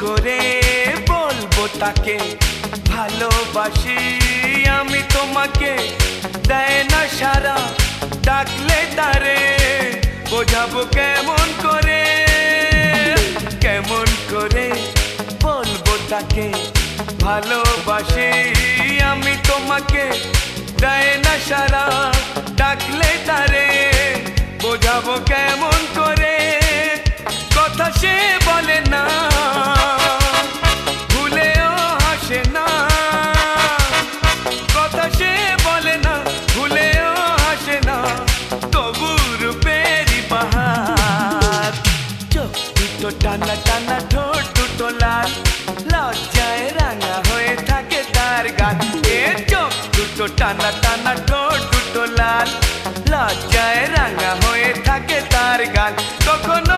করে বলবো তাকে ভালোবাসি আমি তোমাকে, দেয় না সারা ডাকলে তারে বোঝাবো কেমন করে বলবো তাকে ভালোবাসি আমি তোমাকে, দেয় না সারা ডাকলে তারে বোঝাবো কেমন করে। কথা সে বলে না ভুলেও হাসে না, কথা সে বলে না ভুলেও হাসে না, তবু রূপেরই বাহার। চোখ দুটো টানা টানা, ঠোঁট দুটো লাল, লজ্জায় রাঙা হয়ে থাকে তার গান। চোখ দুটো টানা টানা,